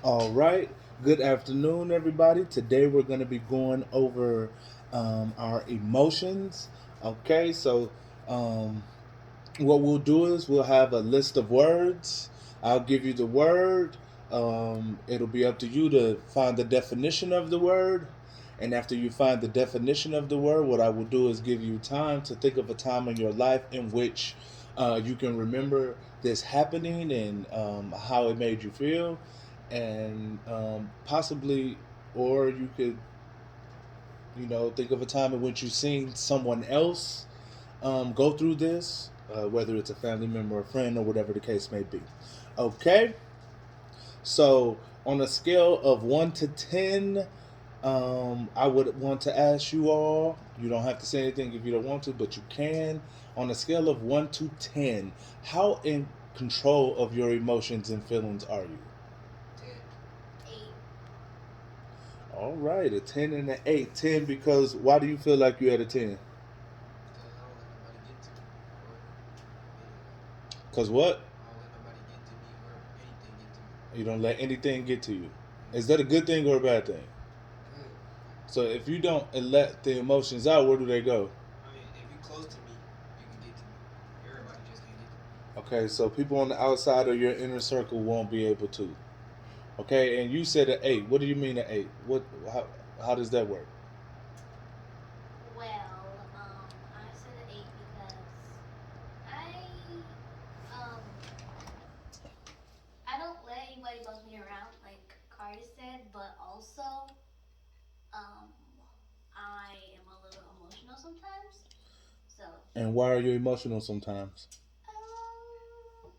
All right. Good afternoon, everybody. Today we're going to be going over our emotions. Okay, so um, what we'll do is we'll have a list of words. I'll give you the word. It'll be up to you to find the definition of the word. And after you find the definition of the word, what I will do is give you time to think of a time in your life in which you can remember this happening and how it made you feel. And possibly, or you could, think of a time in which you've seen someone else go through this, whether it's a family member, a friend, or whatever the case may be. Okay, so on a scale of 1 to 10, I would want to ask you all. You don't have to say anything if you don't want to, but you can. On a scale of 1 to 10, how in control of your emotions and feelings are you? 8. All right, a 10 and an 8. 10 because why do you feel like you're at a 10? Because I don't let nobody get to me or anyone. Because what? I don't let nobody get to me or anything get to me. You don't let anything get to you. Is Yeah. that a good thing or a bad thing? Good. So if you don't let the emotions out, where do they go? I mean, if you close to me, you can get to me. Everybody just can't get to me. Okay, so people on the outside of your inner circle won't be able to. Okay, and you said an 8. What do you mean an 8? What? How does that work? Well, I said an 8 because I um I don't let anybody boss me around like Cardi said, but also um I am a little emotional sometimes. So And why are you emotional sometimes? um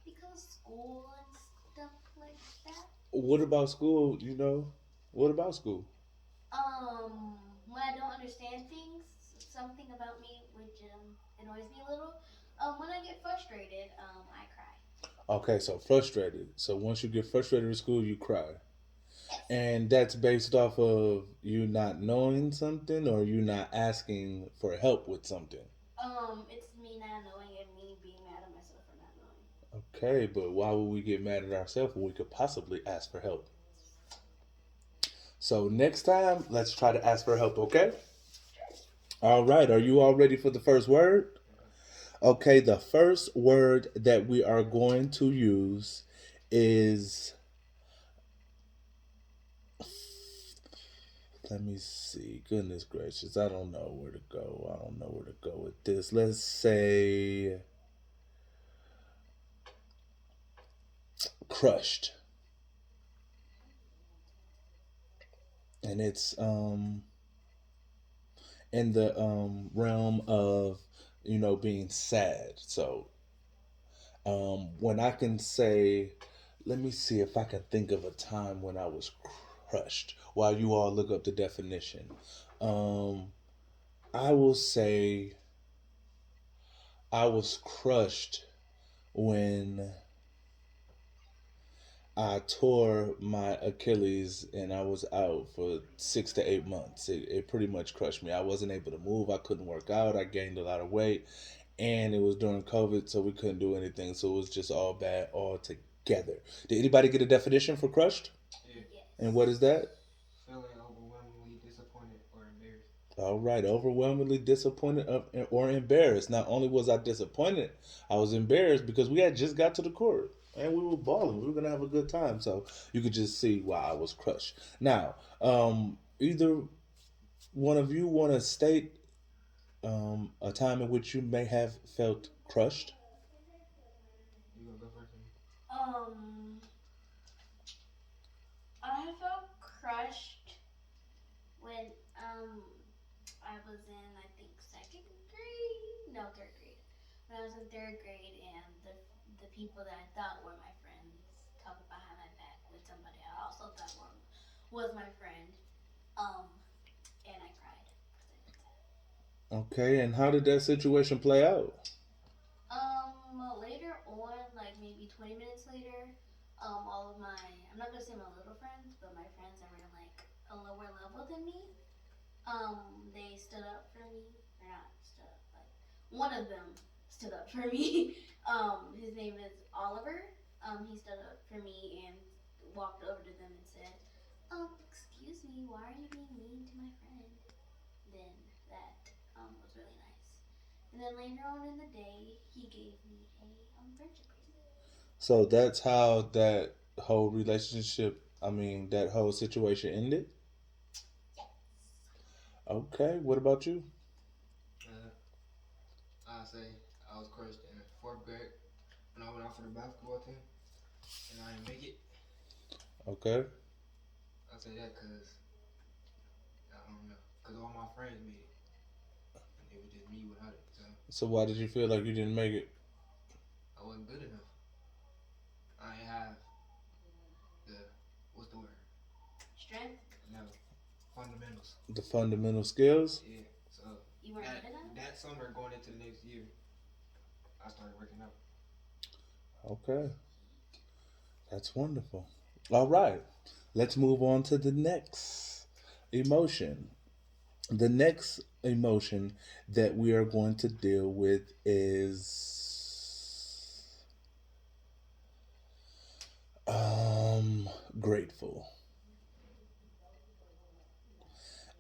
because school and stuff like that. What about school? What about school? When I don't understand things, something about me which annoys me a little. When I get frustrated, I cry. Okay, so frustrated. So once you get frustrated in school, you cry. Yes. And that's based off of you not knowing something or you not asking for help with something. It's me not knowing and me being mad at myself for not knowing. Okay, but why would we get mad at ourselves when we could possibly ask for help? So next time, let's try to ask for help, okay? Sure. All right, are you all ready for the first word? Yeah. Okay, the first word that we are going to use is, let me see, goodness gracious, I don't know where to go. I don't know where to go with this. Let's say crushed. And it's in the realm of being sad. So when I can say, let me see if I can think of a time when I was crushed. While you all look up the definition, um, I will say I was crushed when I tore my Achilles and I was out for 6 to 8 months. It pretty much crushed me. I wasn't able to move. I couldn't work out. I gained a lot of weight. And it was during COVID, so we couldn't do anything. So it was just all bad all together. Did anybody get a definition for crushed? Yeah. And what Yes. is that? Feeling overwhelmingly disappointed or embarrassed. All right, overwhelmingly disappointed or embarrassed. Not only was I disappointed, I was embarrassed because we had just got to the court and we were balling. We were gonna have a good time, so you could just see why I was crushed. Now, either one of you want to state a time in which you may have felt crushed? You gonna go first? Or me? Um, I felt crushed when I was in I think second grade, no third grade. When I was in third grade, and the people that I thought were my friends talked behind my back with somebody I also thought was my friend. Um, and I cried because I did that. Okay, and how did that situation play out? Later on, like maybe 20 minutes later, all of my, I'm not gonna say my little friends, but my friends that were like a lower level than me, they stood up for me. Or not stood up, like one of them stood up for me. His name is Oliver. He stood up for me and walked over to them and said, excuse me, why are you being mean to my friend? Then that was really nice. And then later on in the day, he gave me a friendship bracelet. So that's how that whole relationship, I mean, that whole situation ended? Yes. Okay, what about you? Uh, I say I was crushed in fourth grade when I went out for the basketball team and I didn't make it. Okay. I say that because I don't know, because all my friends made it and it was just me without it. So So why did you feel like you didn't make it? I wasn't good enough. I ain't have the what's the word? Strength? No, fundamentals. The fundamental skills? Yeah. So You weren't that good enough? that summer going into the next year, I started working out. Okay, that's wonderful. All right, let's move on to the next emotion. The next emotion that we are going to deal with is grateful.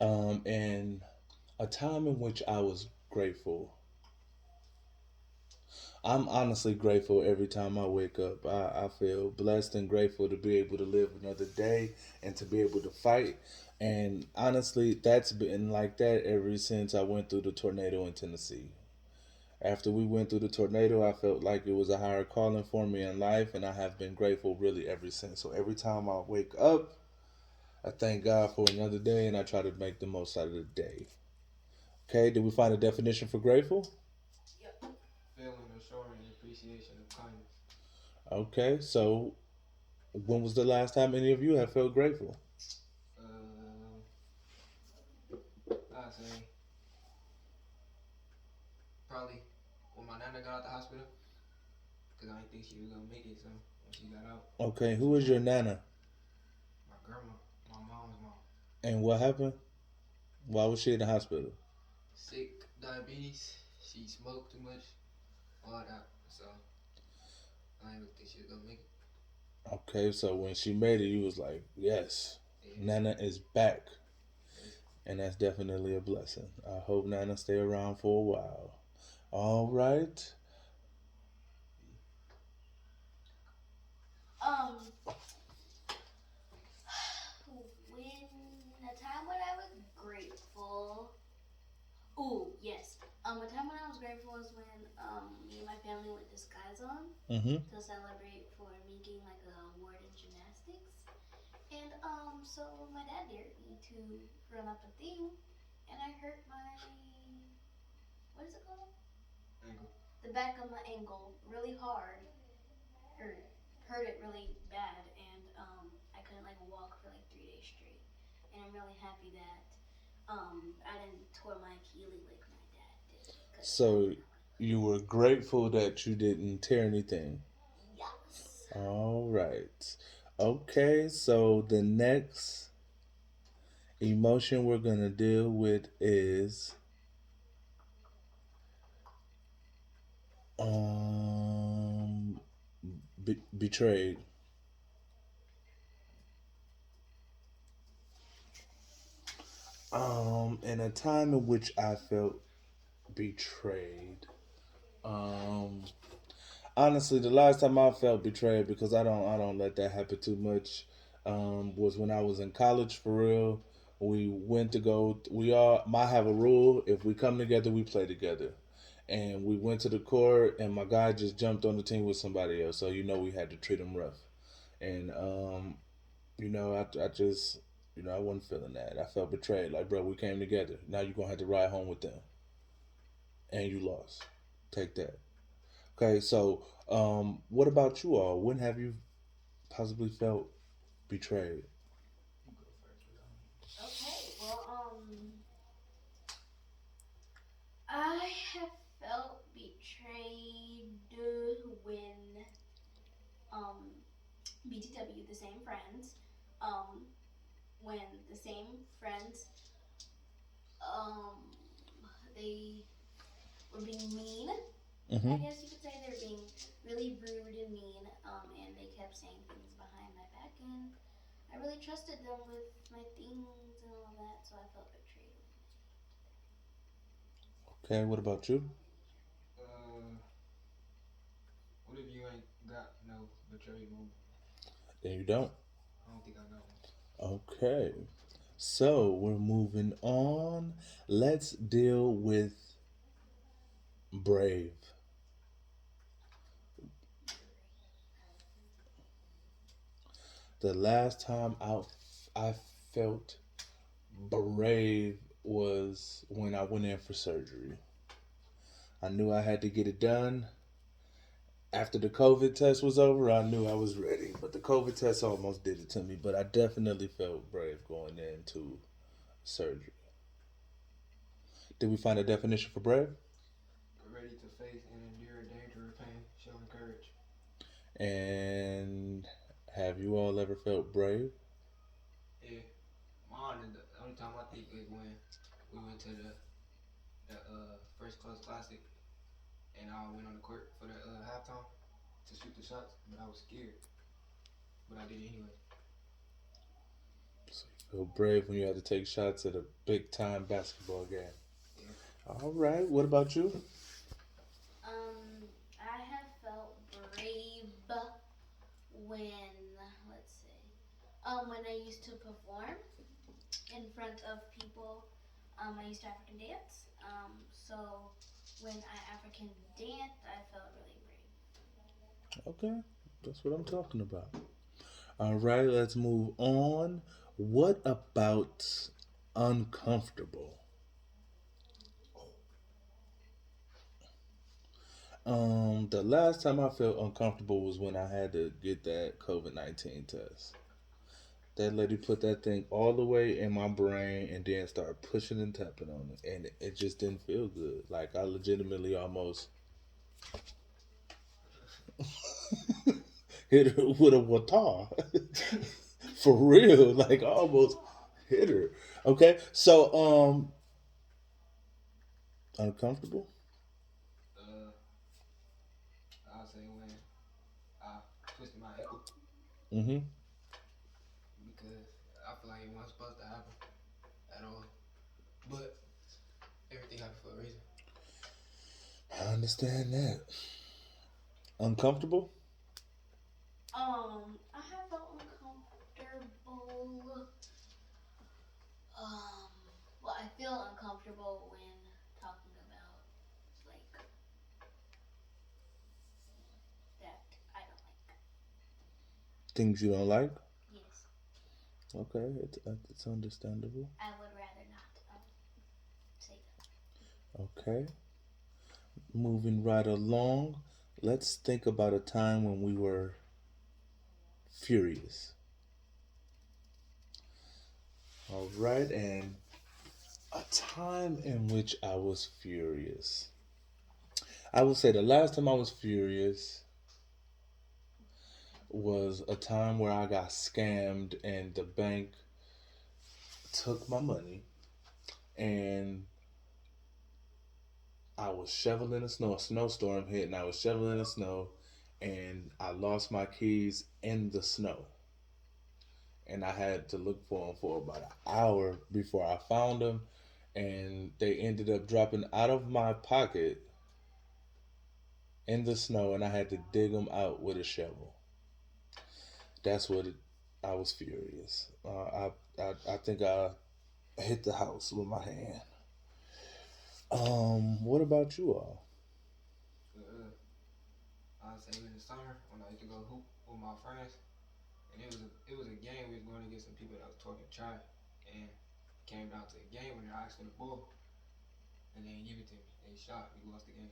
And a time in which I was grateful. I'm honestly grateful every time I wake up. I feel blessed and grateful to be able to live another day and to be able to fight. And honestly, that's been like that ever since I went through the tornado in Tennessee. After we went through the tornado, I felt like it was a higher calling for me in life, and I have been grateful really ever since. So every time I wake up, I thank God for another day and I try to make the most out of the day. Okay, did we find a definition for grateful? Yep. Feeling or showing appreciation of kindness. Okay, so when was the last time any of you have felt grateful? Uh, I say probably when my nana got out the hospital because I didn't think she was gonna make it. So when she got out, Okay, who is your nana my grandma, my mom's mom, and what happened? Why was she in the hospital? sick, diabetes. She smoked too much, all that. So I didn't think she was gonna make it. Okay, so when she made it, you was like, yes, Yeah, Nana is back. yes. And that's definitely a blessing. I hope Nana stay around for a while. All right. Um, when a time when I was grateful. Oh yes. A time when I was grateful was when me and my family went to Sky Zone Mm-hmm. to celebrate for me getting like a award in gymnastics. And so my dad dared me to run up a thing, and I hurt my what is it called? Ankle. The back of my ankle really hard, or hurt it really bad, and I couldn't like walk for like 3 days straight. And I'm really happy that I didn't tore my Achilles like my dad did, because So you were grateful that you didn't tear anything. yes. All right. Okay, so the next emotion we're going to deal with is um betrayed. In a time in which I felt betrayed. Um, Honestly, the last time I felt betrayed, because I don't let that happen too much, was when I was in college for real. We went to go. We all. I have a rule: if we come together, we play together. And we went to the court, and my guy just jumped on the team with somebody else. So we had to treat him rough. And I just I wasn't feeling that. I felt betrayed. Like, bro, we came together. Now you're gonna have to ride home with them, and you lost. Take that. Okay, so what about you all? When have you possibly felt betrayed? You go first. We don't. Okay. Well, I have felt betrayed when BTW, the same friends, um, when the same friends, um, they were being mean. I Mm-hmm. guess you could say they were being really rude and mean, and they kept saying things behind my back, and I really trusted them with my things and all that, so I felt betrayed when Okay, what about you? Uh, what if you ain't got no betrayed moment? Then you don't. I don't think I got one. Okay. So we're moving on. Let's deal with brave. The last time I felt brave was when I went in for surgery. I knew I had to get it done. After the COVID test was over, I knew I was ready. But the COVID test almost did it to me. But I definitely felt brave going into surgery. Did we find a definition for brave? Ready to face and endure danger or pain, showing courage. And have you all ever felt brave? Yeah, mine is the only time I think is when we went to the first class classic and I went on the court for the halftime to shoot the shots, but I was scared, but I did it anyway. So you feel brave when you had to take shots at a big time basketball game. Yeah. All right. What about you? I have felt brave when, let's see, when I used to perform in front of people. I used to African dance. So when I African danced, I felt really brave. Okay. That's what I'm talking about. All right. Let's move on. What about uncomfortable? The last time I felt uncomfortable was when I had to get that COVID-19 test. That lady put that thing all the way in my brain and then started pushing and tapping on it, and it just didn't feel good. Like I legitimately almost hit her with a watar. For real, like I almost hit her. Okay, so uncomfortable. Uh, I'll say when I twisted my ankle Mm-hmm. because I feel like it wasn't supposed to happen at all, but everything happened for a reason. I understand that. Uncomfortable. I have felt uncomfortable. Um, well, I feel uncomfortable when talking about like that I don't like. Things you don't like. Yes, Okay, it's understandable. I would rather not say that. Okay, moving right along. Let's think about a time when we were furious. All right, and a time in which I was furious. I would say the last time I was furious was a time where I got scammed and the bank took my money and I was shoveling the snow. A snowstorm hit and I was shoveling the snow and I lost my keys in the snow. And I had to look for them for about an hour before I found them. And they ended up dropping out of my pocket in the snow, and I had to dig them out with a shovel. That's what it, I was furious. I think I hit the house with my hand. What about you all? I'll say in the summer when I used to go hoop with my friends, and it was a game we was going against some people that was talking trash, and it came down to a game when I asked for the ball and they didn't give it to me. They shot. We lost the game.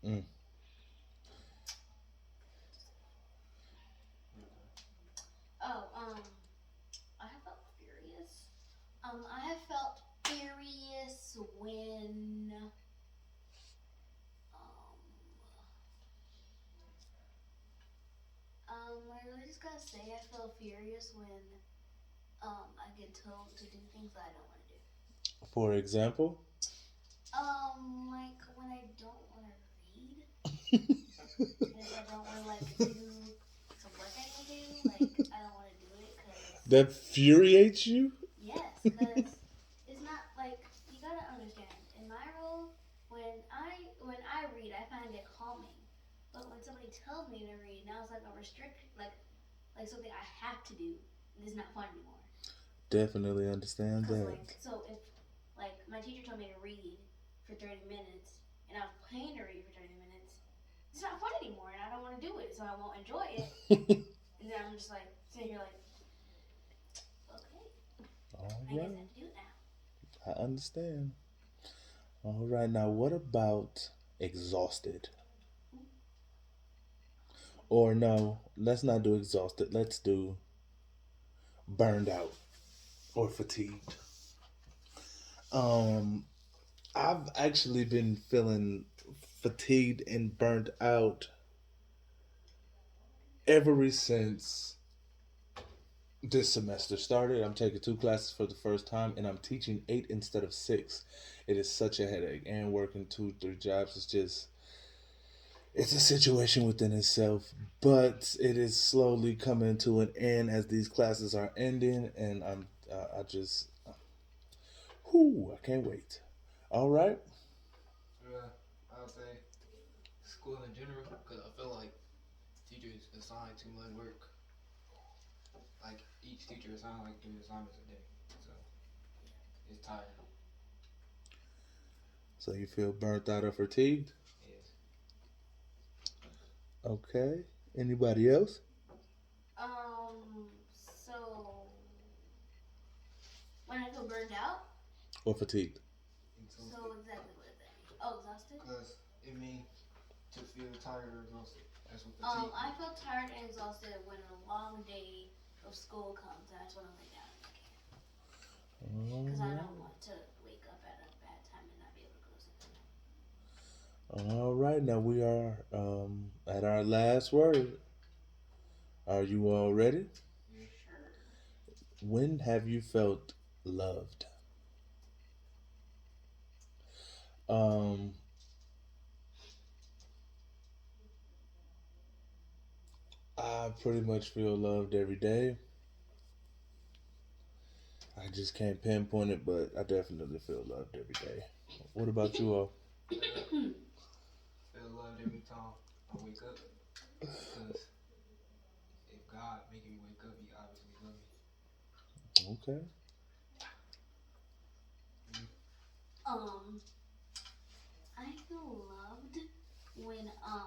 Mm. Your turn. Oh, I have felt furious. I have felt furious when I really just gotta say I feel furious when I get told to do things that I don't want to do. For example, Like when I don't want to read, and if I don't want to like do some work I need to do, like I don't want to do it. That infuriates you? Yes, because it's not like you gotta understand. In my role, when I read, I find it calming. But when somebody tells me to read, now it's like a restrict, like something I have to do. It's not fun anymore. Definitely understand Cause that. like so if like my teacher told me to read for 30 minutes and I was paying to read for 30 minutes, it's not fun anymore and I don't want to do it, so I won't enjoy it. And then I'm just like sitting here like, okay, All I guess I right. have to do it now. I understand. All right. Now, what about exhausted? Or no, let's not do exhausted. Let's do burned out or fatigued. Um, I've actually been feeling fatigued and burnt out ever since this semester started. I'm taking two classes for the first time and I'm teaching eight instead of six. It is such a headache, and working two, three jobs is just, it's a situation within itself, but it is slowly coming to an end as these classes are ending, and I just, whoo, I can't wait. All right. I would say school in general, because I feel like teachers assign too much work. Like each teacher assigns like 3 assignments a day, so it's tiring. So you feel burnt out or fatigued? Yes. Okay. Anybody else? So when I feel burned out, Or fatigued? so Exhausted, exactly what does that mean? Oh, exhausted. because it means to feel tired or exhausted. That's what fatigue I means. feel tired and exhausted when a long day of school comes, and I just want to lay down in my chair All because I right. don't want to wake up at a bad time and not be able to go to sleep. All right. Now we are at our last word. Are you all ready? Yeah. Sure. When have you felt loved? Um, I pretty much feel loved every day. I just can't pinpoint it, but I definitely feel loved every day. What about you all? Uh, feel loved every time I wake up, because if God making me wake up, He obviously love me. Okay. Mm. um, I feel loved when I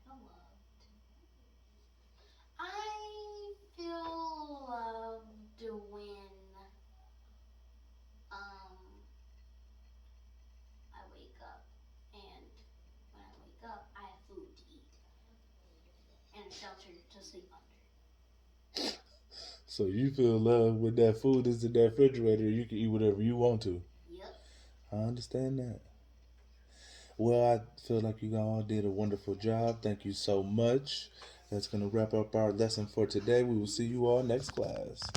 feel loved. I feel loved when I wake up, and when I wake up, I have food to eat and shelter to sleep under. So you feel love when that food is in that refrigerator, you can eat whatever you want to. Yep. I understand that. Well, I feel like you all did a wonderful job. Thank you so much. That's going to wrap up our lesson for today. We will see you all next class.